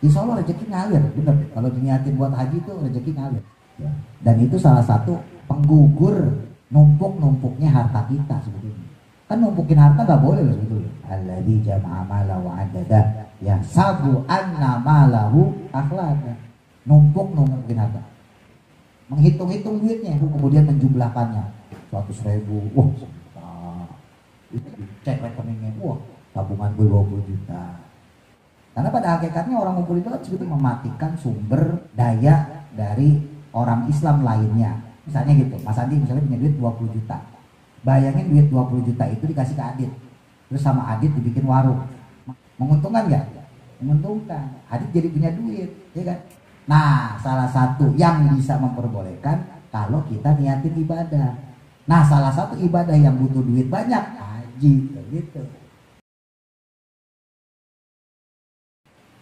insya Allah rezeki ngalir, bener. Kalau diniatin buat haji itu rezeki ngalir. Ya. Dan itu salah satu penggugur numpuknya harta kita sebetulnya. Kan numpukin harta nggak boleh loh sebetulnya. Alladzi jama'a mala wa adada ya sabu anna malahu akhlada. Numpukin harta. Menghitung-hitung duitnya, kemudian menjumlahkannya 100.000, wah cek rekeningnya, wah tabungan gue 20 juta. Karena pada hakikatnya orang ngumpul itu kan sebetulnya mematikan sumber daya dari orang Islam lainnya. Misalnya gitu, Mas Andi misalnya punya duit 20 juta. Bayangin duit 20 juta itu dikasih ke Adit, terus sama Adit dibikin warung. Menguntungkan nggak? Menguntungkan. Adit jadi punya duit, ya kan? Nah, salah satu yang bisa memperbolehkan kalau kita niatin ibadah. Nah, salah satu ibadah yang butuh duit banyak, haji, gitu.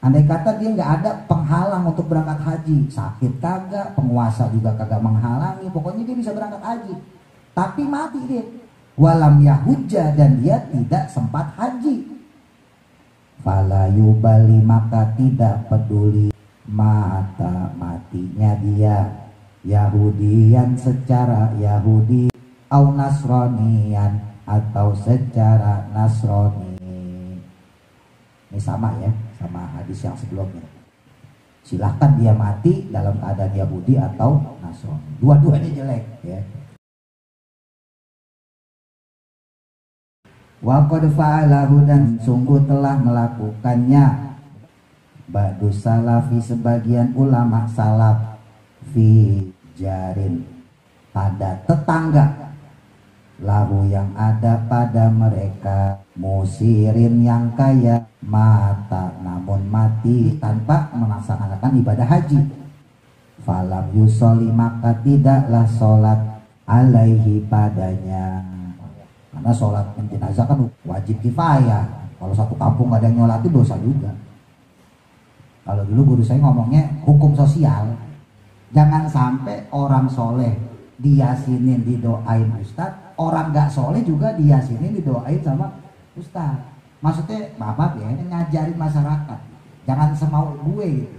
Andai kata dia nggak ada penghalang untuk berangkat haji, sakit kagak, penguasa juga kagak menghalangi, pokoknya dia bisa berangkat haji. Tapi mati dia, walam yahujja, dan dia tidak sempat haji. Fala yubali, maka tidak peduli matinya dia, Yahudian secara Yahudi, au Nasronian atau secara Nasrani. Ini sama ya, sama hadis yang sebelumnya. Silahkan dia mati dalam keadaan Yahudi atau Nasrani. Dua-duanya jelek ya. Wa qad fa'alahu, dan sungguh telah melakukannya ba'du salafi, sebagian ulama salaf, fi jarin, pada tetangga, lahu yang ada pada mereka, musirin yang kaya, mata namun mati tanpa melaksanakan ibadah haji. Falam yusoli, maka tidaklah sholat alaihi padanya. Karena sholat jenazah kan wajib kifayah. Kalau satu kampung gak ada yang nyolatin dosa juga. Kalau dulu guru saya ngomongnya hukum sosial, jangan sampai orang soleh diyasinin didoain ustadz, orang gak soleh juga diyasinin didoain sama ustadz. Maksudnya bapak ya, ngajarin masyarakat, jangan semau gue gitu.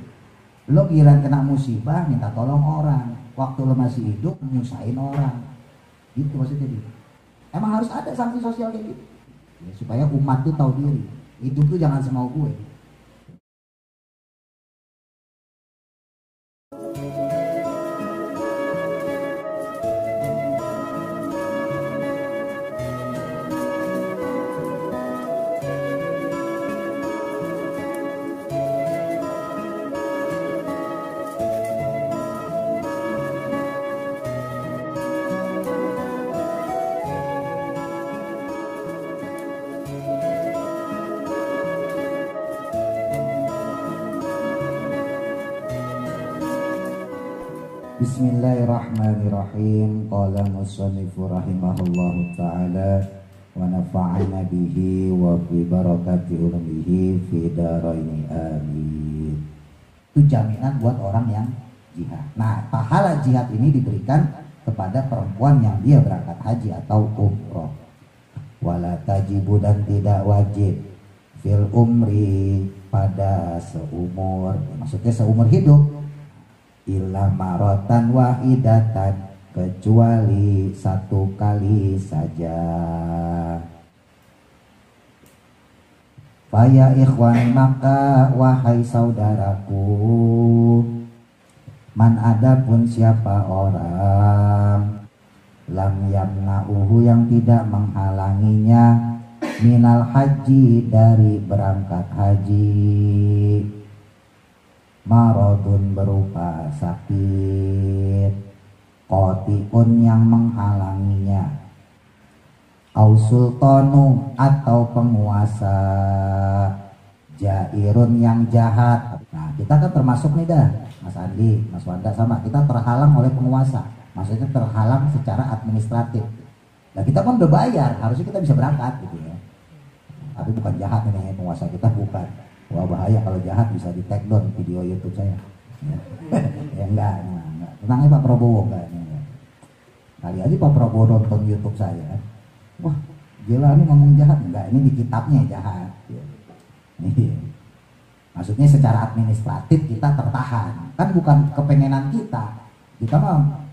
Lo giliran kena musibah minta tolong orang, waktu lo masih hidup nyusahin orang, gitu maksudnya gitu. Emang harus ada sanksi sosial kayak gitu ya, supaya umat tuh tahu diri, hidup tuh jangan semau gue. Bismillahirrahmanirrahim. Qala musannifu rahimahullahu ta'ala wa nafa'ana bihi wa bi barakati ulamihi fi daraini amin. Itu jaminan buat orang yang jihad. Nah, pahala jihad ini diberikan kepada perempuan yang dia berangkat haji atau umroh. Wala tajibu, dan tidak wajib, fil umri, pada seumur, maksudnya seumur hidup, illa marotan wahidatan, kecuali satu kali saja. Faya ikhwan, maka wahai saudaraku, man adapun siapa orang, lam yamna'uhu, yang tidak menghalanginya, minal haji, dari berangkat haji, marodun, berupa sakit, kotiun, yang menghalanginya, au sultanu, atau penguasa, jairun, yang jahat. Nah, kita kan termasuk nih dah, Mas Andi, Mas Wanda sama, kita terhalang oleh penguasa, maksudnya terhalang secara administratif. Nah, kita kan udah bayar, harusnya kita bisa berangkat gitu ya. Tapi bukan jahat nih penguasa kita, bukan. Wah, bahaya kalau jahat, bisa di take down video YouTube saya. Ya enggak. Tenangnya Pak Prabowo enggak. Kali aja Pak Prabowo nonton YouTube saya. Wah, gila nih ngomong jahat. Enggak, ini di kitabnya jahat. Maksudnya secara administratif kita tertahan. Kan bukan kepengenan kita. Kita mah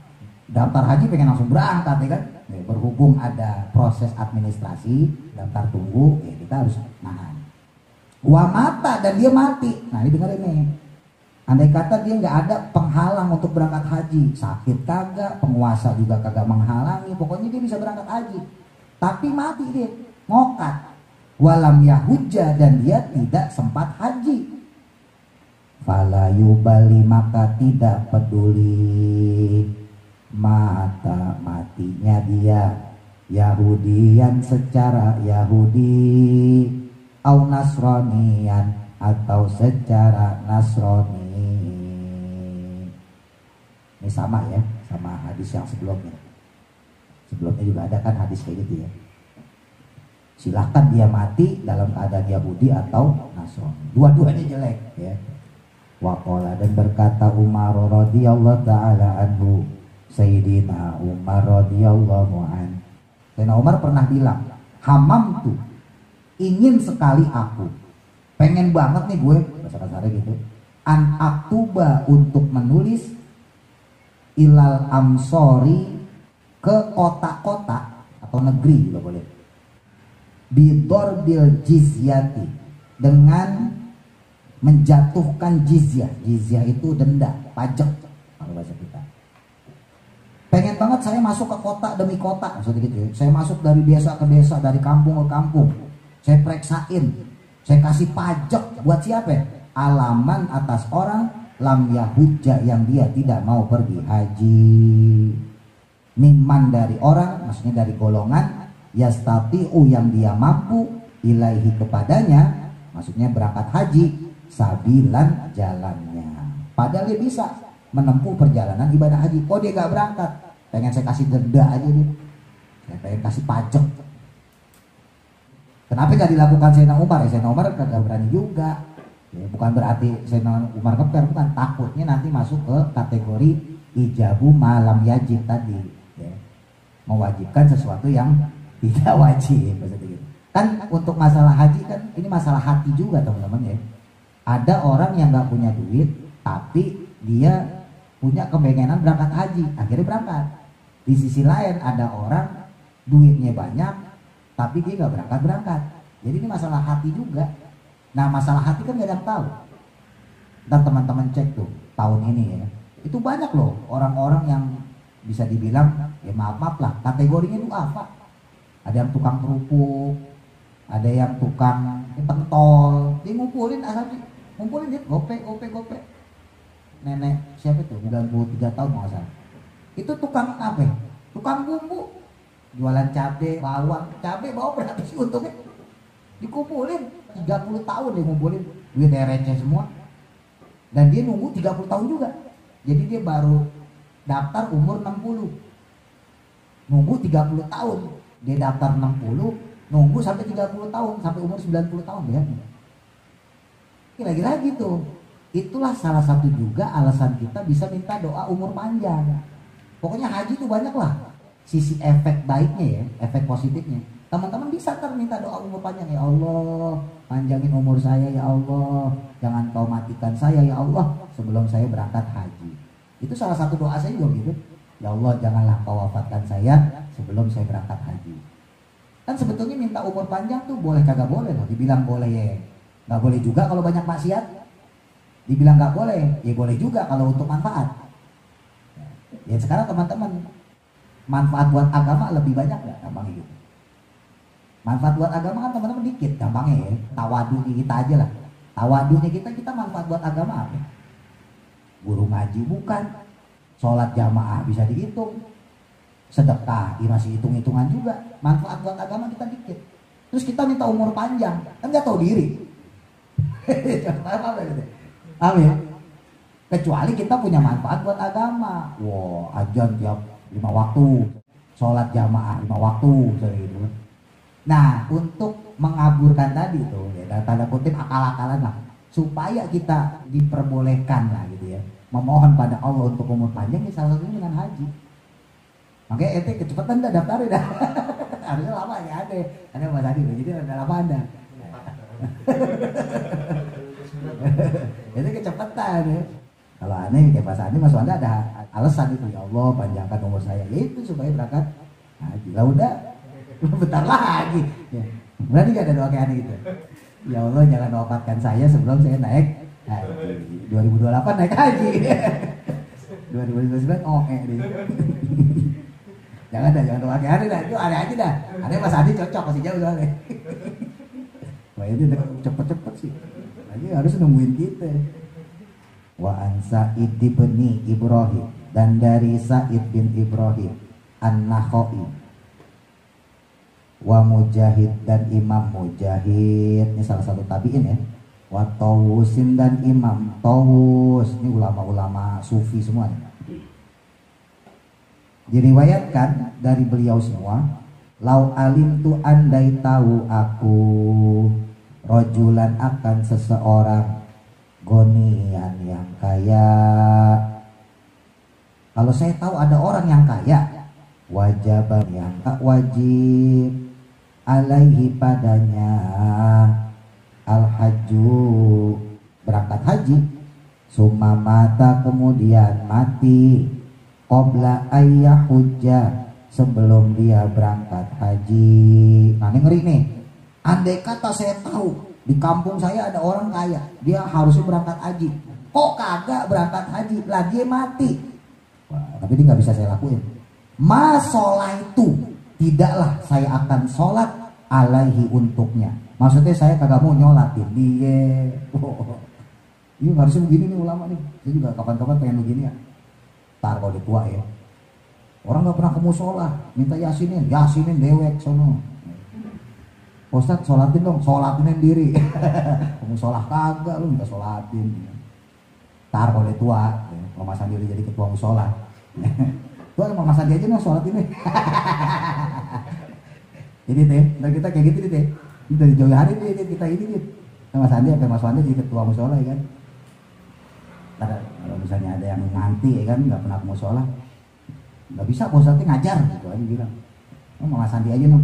daftar haji pengen langsung berangkat ya kan. Berhubung ada proses administrasi, daftar tunggu, ya kita harus nahan. Wa mata, dan dia mati. Nah ini dengerin nih. Andai kata dia nggak ada penghalang untuk berangkat haji, sakit kagak, penguasa juga kagak menghalangi, pokoknya dia bisa berangkat haji. Tapi mati dia, ngokat. Walam yahujja, dan dia tidak sempat haji. Fala yubali, maka tidak peduli matinya dia, Yahudian secara Yahudi, au Nasronian atau secara Nasrani. Ini sama ya, sama hadis yang sebelumnya. Sebelumnya juga ada kan hadis kayak gitu ya. Silahkan dia mati dalam keadaan Yahudi atau Nasrani. Dua-duanya jelek ya. Waqala, dan berkata Umar radhiyallahu taala anhu, Sayyidina Umar radhiyallahu an. Sayyidina Umar pernah bilang, hamam tuh, ingin sekali aku, pengen banget nih gue, bahasa kasarnya gitu, an aktuba, untuk menulis ilal amsori, ke kota-kota atau negeri juga boleh, bidorbil jizyati, dengan menjatuhkan jizyah. Jizyah itu denda, pajak kalau bahasa kita. Pengen banget saya masuk ke kota demi kota, maksudnya gitu ya. Saya masuk dari desa ke desa, dari kampung ke kampung, saya periksain, saya kasih pajak buat siapa? Alaman atas orang lam yahujja, yang dia tidak mau pergi haji. Miman, dari orang, maksudnya dari golongan, yastati'u, yang dia mampu, ilaihi, kepadanya, maksudnya berangkat haji, sabilan, jalannya. Padahal dia bisa menempuh perjalanan ibadah haji. Oh dia gak berangkat, pengen saya kasih denda aja nih, saya pengen kasih pajak. Kenapa gak dilakukan Sayyidina Umar? Sayyidina Umar gak berani juga ya, bukan berarti Sayyidina Umar keper, bukan, takutnya nanti masuk ke kategori ijabu malam yajib tadi ya. Mewajibkan sesuatu yang tidak wajib gitu. Kan untuk masalah haji kan ini masalah hati juga teman-teman ya. Ada orang yang gak punya duit, tapi dia punya kepengenan berangkat haji, akhirnya berangkat. Di sisi lain ada orang duitnya banyak, tapi dia gak berangkat. Jadi ini masalah hati juga. Nah masalah hati kan gak ada yang tahu. Dan teman-teman cek tuh tahun ini ya, itu banyak loh orang-orang yang bisa dibilang ya maaf lah, kategorinya itu apa? Ada yang tukang kerupuk, ada yang tukang pentol, dia ngumpulin asal ngumpulin dia gope. Nenek siapa itu 93 tahun nggak salah, itu tukang apa? Tukang bumbu, jualan cabe, bawang, berapa sih untungnya? Dikumpulin 30 tahun dia ngumpulin duitnya receh semua, dan dia nunggu 30 tahun juga. Jadi dia baru daftar umur 60, nunggu 30 tahun. Dia daftar 60, nunggu sampai 30 tahun, sampai umur 90 tahun ya. Lagi-lagi tuh, itulah salah satu juga alasan kita bisa minta doa umur panjang. Pokoknya haji tuh banyak lah sisi efek baiknya ya, efek positifnya. Teman-teman bisa minta doa umur panjang, ya Allah panjangin umur saya ya Allah, jangan kau matikan saya ya Allah sebelum saya berangkat haji. Itu salah satu doa saya juga gitu, ya Allah janganlah kau wafatkan saya sebelum saya berangkat haji. Kan sebetulnya minta umur panjang tuh boleh kagak boleh loh. Dibilang boleh ya nggak boleh juga kalau banyak maksiat, dibilang nggak boleh ya boleh juga kalau untuk manfaat. Ya sekarang teman-teman, manfaat buat agama lebih banyak nggak? Gampang gitu. Manfaat buat agama kan teman-teman dikit, gampangnya ya. Tawadunya kita aja lah. Tawadunya kita manfaat buat agama apa? Guru ngaji bukan, sholat jamaah bisa dihitung, sedekah masih hitung-hitungan juga. Manfaat buat agama kita dikit. Terus kita minta umur panjang, kan nggak tahu diri. Amin. Kecuali kita punya manfaat buat agama. Wow, ajan tiap 5 waktu, sholat jamaah 5 waktu, gitu. Nah, untuk mengaburkan tadi tuh, ya, tanda kutip akal-akalan lah, supaya kita diperbolehkan lah gitu ya, memohon pada Allah untuk umur panjang, ya salah satunya dengan haji. Makanya ente kecepatan dah daftarin dah. Harusnya lama ya ada Mas Adi, jadi ada lama Anda. Itu kecepatan ya. Kalau aneh kayak Mas Andi, Mas Wanda ada alasan itu, ya Allah panjangkan umur saya, ya itu supaya berangkat haji. Lah udah, bentar lagi. Ya. Berarti gak ada doa kayak aneh gitu. Ya Allah jangan wafatkan saya sebelum saya naik haji. 2028 naik haji. 2029 deh. Jangan doa kayak aneh dah, itu aneh aja dah. Aneh Mas Andi cocok, masih jauh soalnya. Wah itu cepet-cepet sih. Lagi harus nungguin kita. Wa an Sa'id bin Ibrahim, dan dari Sa'id bin Ibrahim An-Nakhai, wa Mujahid, dan Imam Mujahid, ini salah satu tabi'in ya, wa Tawusin, dan Imam Tawus, ini ulama-ulama sufi semua nih. Diriwayatkan dari beliau semua, lau alim tu andai tahu aku, rojulan akan seseorang, gonian yang kaya. Kalau saya tahu ada orang yang kaya, wajib yang tak wajib, alaihi padanya, al-hajju, berangkat haji, summa mata, kemudian mati, qabla ayyah hujjah, sebelum dia berangkat haji. Nah ini ngeri nih, andai kata saya tahu di kampung saya ada orang kaya, dia harusnya berangkat haji, kok kagak berangkat haji, lagi mati. Wah, tapi ini nggak bisa saya lakuin. Masalah itu tidaklah saya akan sholat alaihi untuknya. Maksudnya saya kagak mau nyolatin dia. Ini harusnya begini nih ulama nih. Saya juga kapan-kapan pengen begini ya. Ntar kalau udah tua ya. Orang nggak pernah ke musola, minta yasinin dewek sono. Ustadz sholatin dong, sholatinin diri. Kamu sholat kagak, lu minta sholatin. Ntar kalau dia tua, kalau Mas Andi jadi ketua musola. Tuh sama Mas Andi aja nih sholat ini. Jadi teh, ntar kita kayak gitu nih teh. Dari jauh hari nih kita ini nih. Mas Andi sampai Mas Wanda jadi ketua musola ya kan. Ntar kalau misalnya ada yang nanti ya kan, nggak pernah ke musola, nggak bisa Pak Ustadz ngajar gitu aja bilang. Oh, Mas Andi aja nih.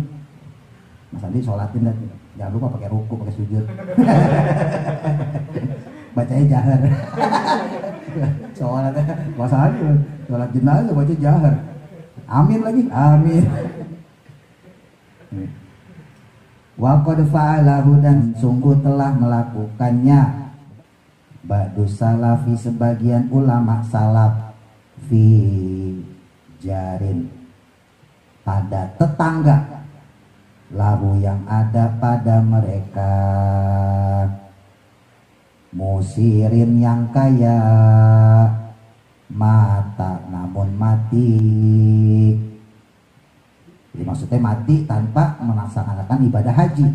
Mas Andi sholatin dah, jangan lupa pakai ruku, pakai sujud. Bacanya jahar. Sholat Mas Andi, sholat jenazah baca jahar. Amin lagi, amin. Wa qad fa'alahu, dan sungguh telah melakukannya, ba'du salafi, sebagian ulama salaf, fi jarin, pada tetangga, lahu yang ada pada mereka, musirin yang kaya, mata namun mati. Jadi maksudnya mati tanpa melaksanakan ibadah haji,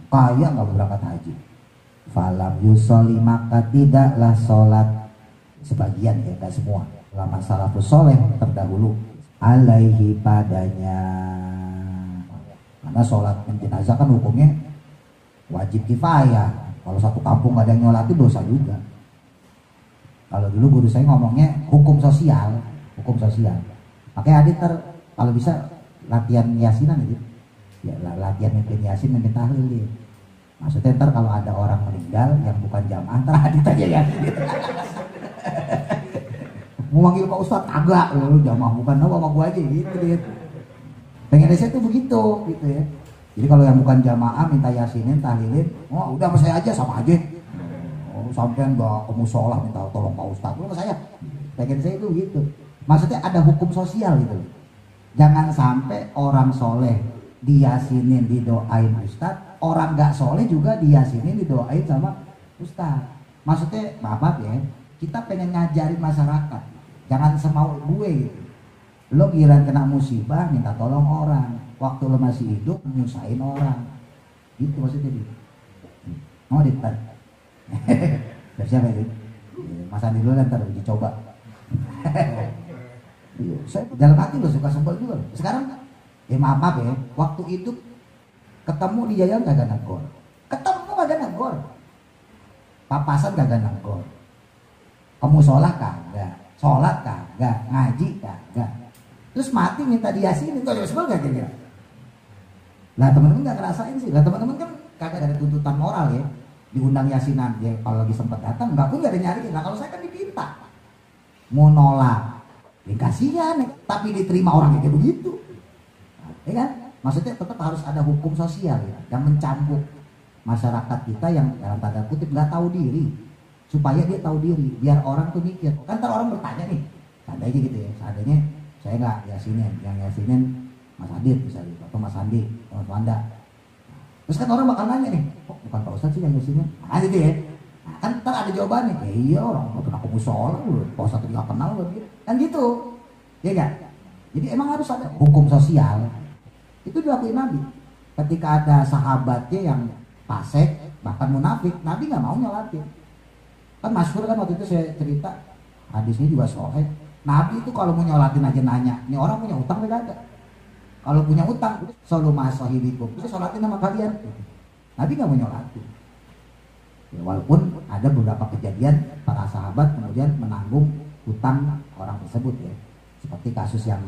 kaya nggak berangkat haji. Falam yusoli, maka tidaklah sholat, sebagian ya, tidak semua ulama salafus soleh terdahulu, alaihi padanya. Karena sholat jenazah kan hukumnya wajib kifayah. Kalau satu kampung gak ada yang nyolatin dosa juga. Kalau dulu guru saya ngomongnya hukum sosial. Makanya Adit kalau bisa latihan yasinan gitu. Ya latihan mimpin yasin, mimpin tahlil gitu. Maksudnya ntar kalau ada orang meninggal yang bukan jamaah, ntar Adit aja ya. Mau manggil Pak Ustadz agak, jamaah bukan, sama gua aja gitu. Pengen saya tuh begitu gitu ya. Jadi kalau yang bukan jamaah minta yasinin, tahlilin, oh udah sama saya aja, sama aja. Oh sampean gak ke musola minta tolong Pak Ustadz, udah sama saya. Pengen saya itu gitu. Maksudnya ada hukum sosial gitu. Jangan sampai orang soleh diyasinin, didoain Ustadz, orang gak soleh juga diyasinin, didoain sama Ustadz. Maksudnya maaf ya, kita pengen ngajarin masyarakat, jangan semau gue gitu. Lo giliran kena musibah minta tolong orang, waktu lo masih hidup nyusahin orang, gitu maksudnya gitu. Mau ditan dari siapa itu? Mas Andi dulu ntar uji coba. Saya dalam hati lo suka sebel juga. Sekarang ya maaf ya, waktu hidup ketemu di jalan gak negor, ketemu gak negor, papasan gak negor, kamu sholat kagak, sholat kagak, ngaji kagak. Terus mati minta diyasinin, itu ada sebel gak kira-kira? Lah teman-teman gak ngerasain sih. Lah teman-teman kan kagak ada tuntutan moral ya. diundang yasinan, ya kalau lagi sempat datang, enggak pun gak ada nyari. Nah kalau saya kan diminta, mau nolak, ya kasihan, tapi diterima orang kayak begitu, ya kan? Maksudnya tetap harus ada hukum sosial ya, yang mencambuk masyarakat kita yang dalam tanda kutip nggak tahu diri, supaya dia tahu diri, biar orang tuh mikir. Kan ntar orang bertanya nih, seandainya gitu ya, seandainya saya nggak yasinin, yang yasinin Mas Adit misalnya, atau Mas Andi, atau Mas Wanda. Terus kan orang bakal nanya nih, kok bukan Pak Ustadz sih yang yasinin? Nah gitu ya. Nah, kan ntar ada jawabannya, iya orang nggak pernah ke musola, Pak Ustadz nggak kenal gitu. Kan gitu, ya nggak? Jadi emang harus ada hukum sosial. Itu dilakuin Nabi. Ketika ada sahabatnya yang fasik, bahkan munafik, Nabi nggak mau nyolatin. Kan masyhur kan waktu itu saya cerita, hadisnya juga sahih. Nabi itu kalau mau nyolatin aja nanya, ini orang punya utang tidak ada? Kalau punya utang, selalu masahibikum, bisa sholatin sama kalian. Nabi nggak mau nyolatin. Ya, walaupun ada beberapa kejadian para sahabat kemudian menanggung utang orang tersebut ya, seperti kasus yang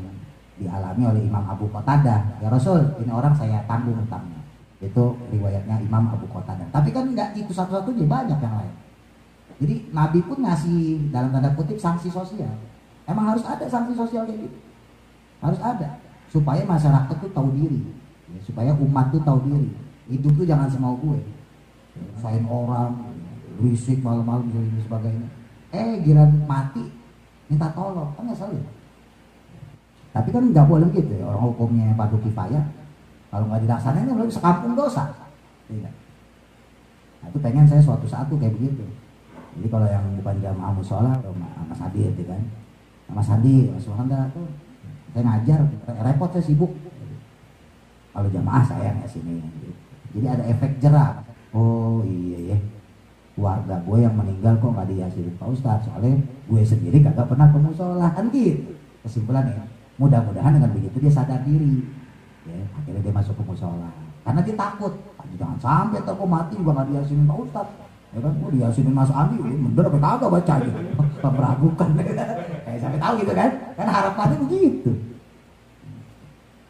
dialami oleh Imam Abu Qatadah. Ya Rasul, ini orang saya tanggung utangnya. Itu riwayatnya Imam Abu Qatadah. Tapi kan nggak itu satu-satunya, banyak yang lain. Jadi Nabi pun ngasih dalam tanda kutip sanksi sosial. Emang harus ada sanksi sosial kayak gitu. Harus ada supaya masyarakat tuh tahu diri, ya, supaya umat tuh tahu diri. Hidup tuh jangan semau gue. Sain orang, berisik malam-malam dan sebagainya. Giran mati minta tolong, kan nggak salah. Tapi kan nggak boleh gitu ya, orang hukumnya fardu kifayah. Kalau nggak dilaksanain kan sekampung dosa. Tidak. Nah, itu pengen saya suatu saat tuh kayak begitu. Jadi kalau yang bukan jamaah musola, Mas Adi itu kan, Mas Adi, Mas Wanda tuh, saya ngajar, repot saya sibuk. Kalau jamaah saya nggak sini. Jadi ada efek jerah. Oh iya ya, keluarga gue yang meninggal kok nggak diyasinin Pak Ustadz, soalnya gue sendiri kagak pernah ke musola kan gitu. Kesimpulannya, mudah-mudahan dengan begitu dia sadar diri. Ya, akhirnya dia masuk ke musola. Karena dia takut, jangan sampai ntar kok mati juga nggak diyasinin Pak Ustadz. Ya kan, oh diyasinin Mas Andi, bener apa kagak baca gitu. Meragukan, kayak sampai tahu gitu kan? Kan harapannya begitu.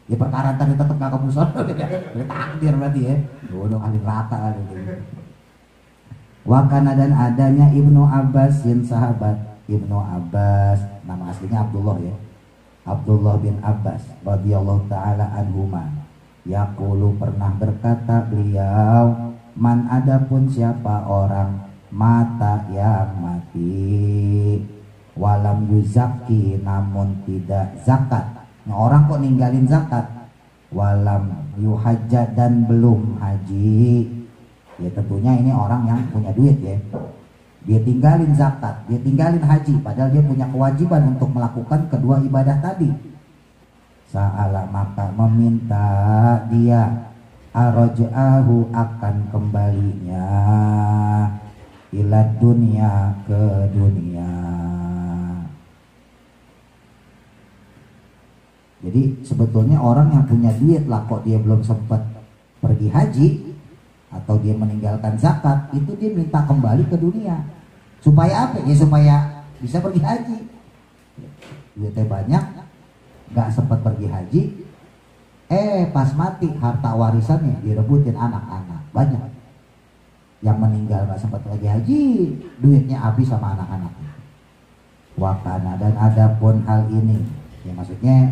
Ya perkara tadi tetap nggak ke musola, takdir berarti ya. Bodoh ahli rata gitu. Wakana dan adanya Ibnu Abbas, sahabat Ibnu Abbas, nama aslinya Abdullah ya. Abdullah bin Abbas radhiyallahu taala anhuma, yaqulu pernah berkata beliau, man adapun siapa orang mata yang mati walam yuzaki namun tidak zakat. Nah, orang kok ninggalin zakat, walam yuhajjah dan belum haji. Ya tentunya ini orang yang punya duit ya. Dia tinggalin zakat, dia tinggalin haji, padahal dia punya kewajiban untuk melakukan kedua ibadah tadi. Sa'ala maka meminta dia arja'ahu akan kembalinya ila dunia ke dunia. Jadi sebetulnya orang yang punya duit lah kok dia belum sempat pergi haji atau dia meninggalkan zakat, itu dia minta kembali ke dunia. Supaya apa? Ya supaya bisa pergi haji. Duitnya banyak, gak sempat pergi haji, pas mati harta warisannya direbutin anak-anak. Banyak yang meninggal gak sempat pergi haji, duitnya habis sama anak-anaknya. Wakana dan adapun hal ini, ya maksudnya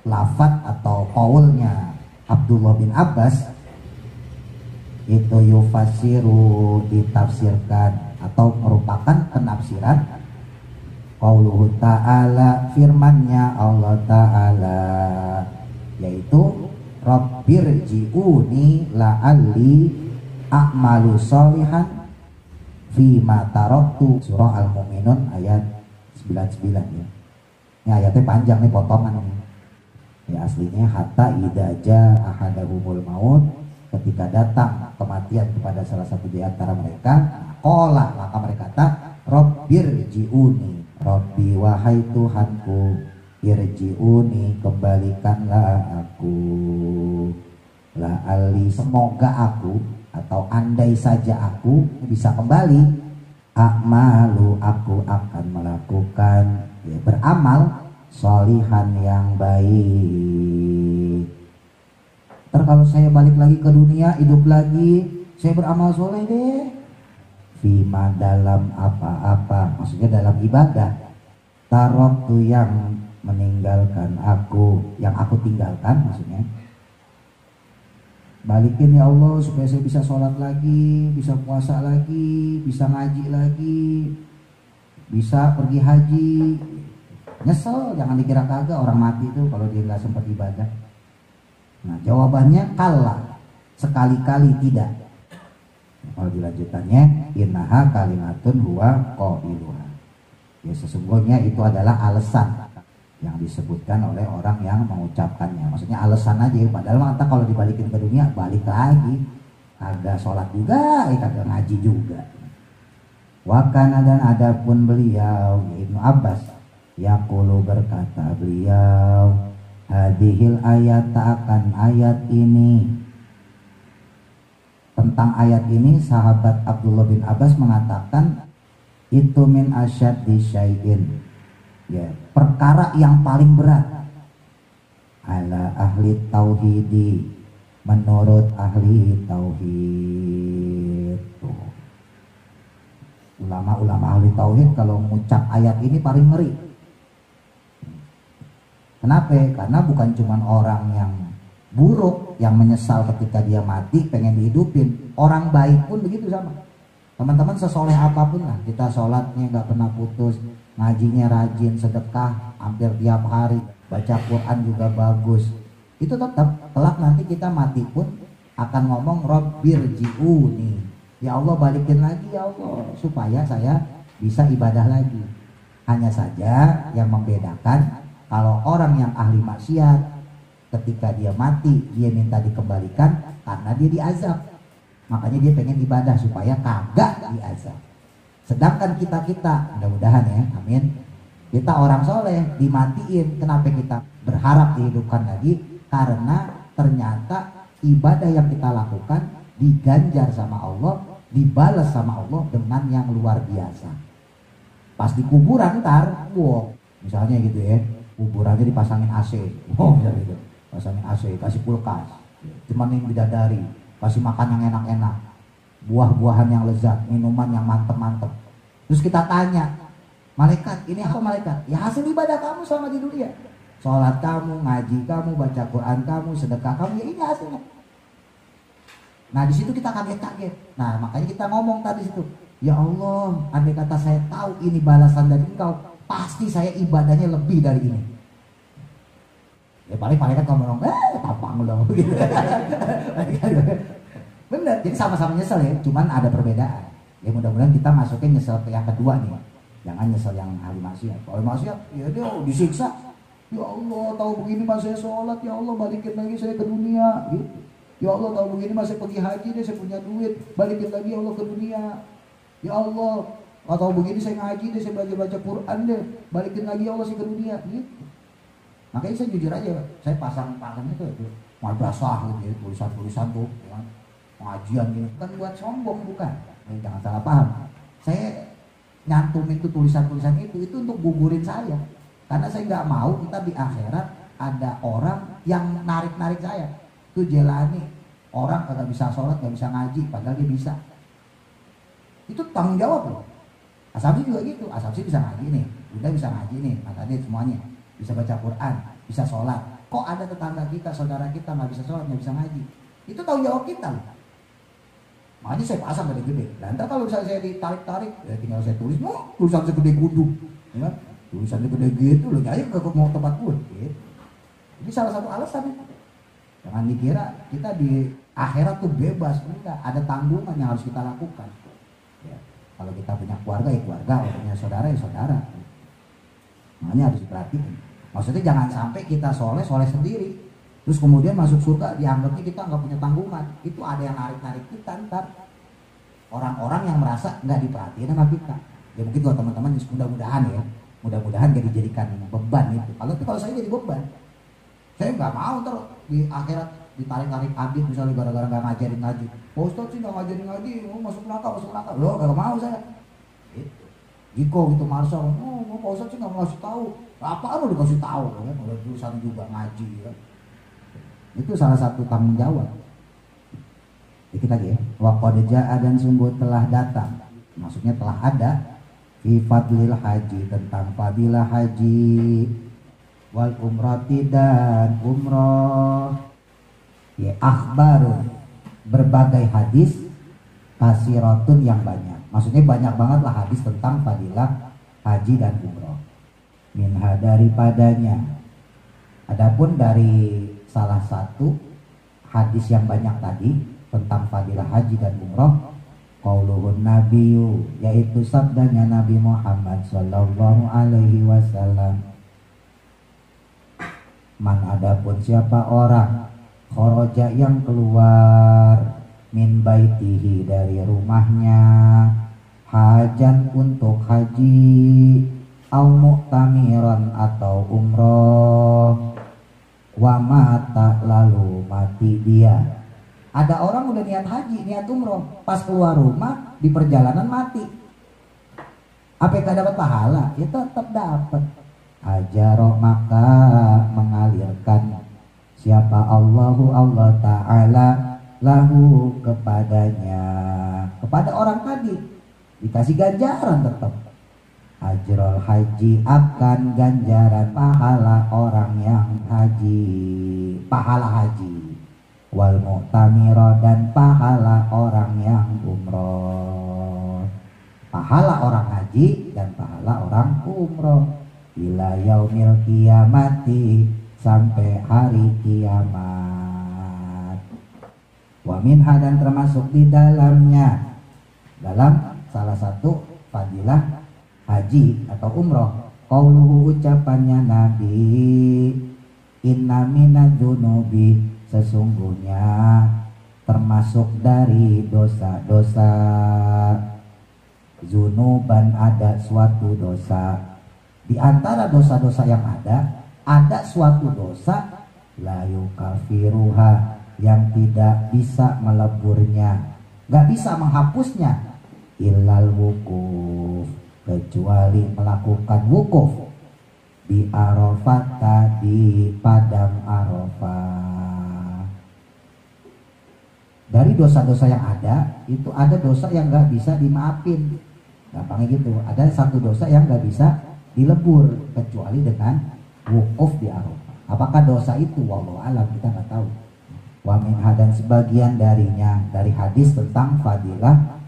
lafaz atau qaulnya Abdullah bin Abbas itu yufasiru ditafsirkan atau merupakan penafsiran qauluhu ta'ala, firmannya Allah Ta'ala, yaitu Rabbirji'uni la'alli a'malu sholihan fima taraktu, surah Al-Mu'minun ayat 99 ya. Ini ayatnya panjang nih, potongan nih. Ya aslinya hatta idaja ahadahumul maut, ketika datang kematian kepada salah satu di antara mereka, qala maka mereka kata Rabbirji'uni, Rabbi wahai Tuhanku, irji'uni kembalikanlah aku, la'ali semoga aku atau andai saja aku bisa kembali, a'malu aku akan melakukan ya, beramal sholihan yang baik. Ntar kalau saya balik lagi ke dunia, hidup lagi, saya beramal soleh deh. Fima dalam apa-apa, maksudnya dalam ibadah. Tarok tuh yang meninggalkan aku, yang aku tinggalkan maksudnya. Balikin ya Allah supaya saya bisa sholat lagi, bisa puasa lagi, bisa ngaji lagi, bisa pergi haji. Nyesel, jangan dikira kagak orang mati itu kalau dia nggak sempat ibadah. Nah jawabannya kalah, sekali-kali tidak. Kalau dilanjutannya, innaha kalimatun huwa qailuha. Ya sesungguhnya itu adalah alasan yang disebutkan oleh orang yang mengucapkannya. Maksudnya alasan aja, padahal mata kalau dibalikin ke dunia balik lagi, kagak sholat juga, kagak ngaji juga. Wakana dan adapun beliau Ibnu Abbas yaqulu berkata beliau, hadhil ayat akan ayat ini. Tentang ayat ini sahabat Abdullah bin Abbas mengatakan itu min asyaddi syai'in, ya perkara yang paling berat ala ahli tauhidi, menurut ahli tauhid. Ulama-ulama ahli tauhid kalau mengucap ayat ini paling ngeri. Kenapa? Karena bukan cuma orang yang buruk yang menyesal ketika dia mati pengen dihidupin, orang baik pun begitu sama. Teman-teman sesoleh apapun lah, kita sholatnya nggak pernah putus, ngajinya rajin, sedekah hampir tiap hari, baca Quran juga bagus, itu tetap kelak nanti kita mati pun akan ngomong Rabbirji'uni, ya Allah balikin lagi ya Allah supaya saya bisa ibadah lagi. Hanya saja yang membedakan kalau orang yang ahli maksiat ketika dia mati dia minta dikembalikan karena dia diazab, makanya dia pengen ibadah supaya kagak diazab. Sedangkan kita mudah-mudahan ya, amin, kita orang soleh dimatiin, kenapa kita berharap dihidupkan lagi? Karena ternyata ibadah yang kita lakukan diganjar sama Allah, dibalas sama Allah dengan yang luar biasa. Pas di kuburan ntar, wow, misalnya gitu ya, kuburannya dipasangin AC, oh gitu, pasangin AC, kasih kulkas, temanin bidadari, kasih makan yang enak-enak, buah-buahan yang lezat, minuman yang mantep-mantep. Terus kita tanya, malaikat, ini apa malaikat? Ya hasil ibadah kamu selama di dunia. Sholat kamu, ngaji kamu, baca Quran kamu, sedekah kamu, ya ini hasilnya. Nah di situ kita kaget-kaget. Nah makanya kita ngomong tadi situ, ya Allah, andai kata saya tahu ini balasan dari engkau, pasti saya ibadahnya lebih dari ini. Ya paling malaikat ngomong, tampang lo gitu. Bener, jadi sama-sama nyesel ya, cuman ada perbedaan. Ya mudah-mudahan kita masukin nyesel ke yang kedua nih, jangan nyesel yang ahli maksiat. Kalau maksiat, ya dia disiksa. Ya Allah, tahu begini mas saya sholat, ya Allah balikin lagi saya ke dunia, gitu. Ya Allah, tahu begini mas saya pergi haji deh, saya punya duit, balikin lagi ya Allah ke dunia. Ya Allah, tahu begini saya ngaji deh, saya baca Quran deh, balikin lagi ya Allah saya ke dunia, gitu. Makanya saya jujur aja, saya pasang itu madrasah gitu ya, tulisan-tulisan tuh, ya, pengajian gitu, bukan buat sombong, bukan. Jangan salah paham. Saya nyantumin itu tulisan-tulisan itu untuk gugurin saya. Karena saya nggak mau kita di akhirat ada orang yang narik-narik saya. Itu jelani orang kagak bisa sholat, nggak bisa ngaji, padahal dia bisa. Itu tanggung jawab loh. Asabsi juga gitu. Asabsi bisa ngaji nih, udah bisa ngaji nih, kata dia semuanya. Bisa baca Quran, bisa sholat. Kok ada tetangga kita, saudara kita nggak bisa sholat, nggak bisa ngaji? Itu tanggung jawab kita loh. Makanya saya pasang gede-gede. Dan ntar kalau misalnya saya ditarik-tarik, ya tinggal saya tulis, tulisan segede gunung, ya kan? Tulisannya gede gitu loh, ayo ke mau tempat gue. Gitu. Ini salah satu alasan itu. Jangan dikira kita di akhirat tuh bebas, enggak. Ada tanggungan yang harus kita lakukan. Ya. Kalau kita punya keluarga ya keluarga, kalau punya saudara ya saudara. Makanya harus diperhatikan. Maksudnya jangan sampai kita soleh sendiri. Terus kemudian masuk surga dianggapnya kita nggak punya tanggungan. Itu ada yang narik-narik kita ntar. Orang-orang yang merasa nggak diperhatiin sama kita. Ya mungkin buat teman-teman mudah-mudahan ya. Mudah-mudahan gak dijadikan beban itu. Kalau saya jadi beban, saya nggak mau ntar di akhirat ditarik-tarik adit misalnya gara-gara nggak ngajarin ngaji. Pak Ustadz sih nggak ngajarin ngaji, masuk neraka. Loh gak mau saya. Gitu. Jiko gitu Marsal, Pak Ustadz sih nggak mau ngasih tahu. Apaan lo dikasih tahu? Ya, udah tulisan juga ngaji ya. Itu salah satu tanggung jawab. Dikit lagi ya. Wa qad jaa dan sungguh telah datang. Maksudnya telah ada fi fadlil haji tentang fadilah haji wal umrati dan umroh ya akhbarun berbagai hadis kasiratun yang banyak. Maksudnya banyak banget lah hadis tentang fadilah haji dan umroh. Minha daripadanya. Adapun dari salah satu hadis yang banyak tadi tentang fadilah haji dan umroh, qauluhun nabiyyu, yaitu sabdanya Nabi Muhammad sallallahu alaihi wasallam. Man adapun siapa orang kharaja yang keluar min baitihi dari rumahnya hajan untuk haji au mu'tamiran atau umroh wa mata lalu mati dia. Ada orang udah niat haji, niat umroh, pas keluar rumah di perjalanan mati. Apakah dapat pahala? Ya tetap dapat. Ajaroh maka mengalirkan siapa Allah Ta'ala lahu kepadanya, kepada orang tadi dikasih ganjaran tetap. Ajrul haji akan ganjaran pahala orang yang haji, pahala haji. Wal mu'tamiro dan pahala orang yang umroh, pahala orang haji dan pahala orang umroh. Ila yaumil kiamati sampai hari kiamat. Wa minha dan termasuk di dalamnya, dalam salah satu fadilah haji atau umroh, qauluhu ucapannya Nabi, inna minadzunubi sesungguhnya termasuk dari dosa-dosa, zunuban ada suatu dosa. Di antara dosa-dosa yang ada suatu dosa la yukafiruha yang tidak bisa meleburnya, gak bisa menghapusnya, illal wukuf kecuali melakukan wukuf di Arafat tadi, padang Arafah. Dari dosa-dosa yang ada itu ada dosa yang gak bisa dimaafin, gampangnya gitu. Ada satu dosa yang gak bisa dilebur kecuali dengan wukuf di Arafah. Apakah dosa itu? Wallahu alam, kita nggak tahu. Wa minha dan sebagian darinya dari hadis tentang fadilah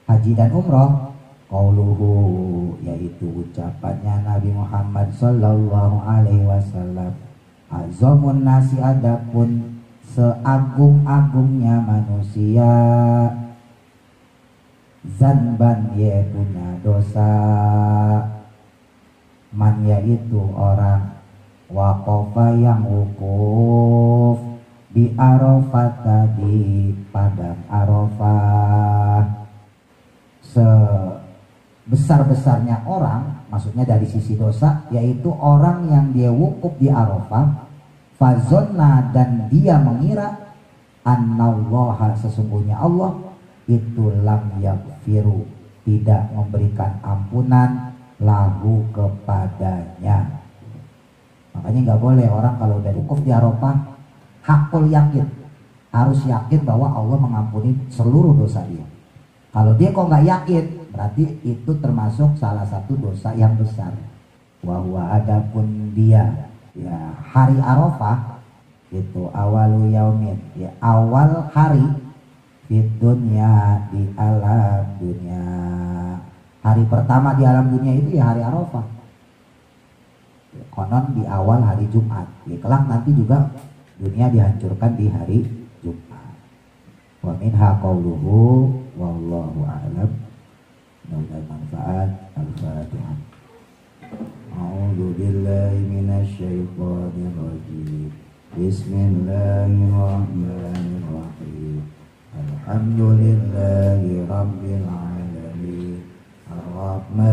haji dan umroh, qauluhu yaitu ucapannya Nabi Muhammad sallallahu alaihi wasallam, azamun nasi adapun seagung-agungnya manusia, zanban ye punya dosa, man yaitu orang waqafa yang wukuf di Arafah tadi, padang Arafah. Sebesar-besarnya orang, maksudnya dari sisi dosa, yaitu orang yang dia wukuf di Arafah, fazonna dan dia mengira, annallaha sesungguhnya Allah itu lam yaghfiru tidak memberikan ampunan lahu kepadanya. Makanya nggak boleh orang kalau udah wukuf di Arafah hakul yakin, harus yakin bahwa Allah mengampuni seluruh dosa dia. Kalau dia kok nggak yakin, berarti itu termasuk salah satu dosa yang besar. Wahwa adapun dia ya hari Arafah itu awalu yaumin, ya awal hari di dunia, di alam dunia. Hari pertama di alam dunia itu ya hari Arafah. Konon di awal hari Jumat. Ya, kelak nanti juga dunia dihancurkan di hari Jumat. Wa minha qauluhu wallahu a'lam. Semoga manfaat. Al-Fatihah. A'udzu billahi minasy syaithanir rajim. Bismillahirrahmanirrahim. Alhamdulillahi rabbil alamin. Ar-Rahman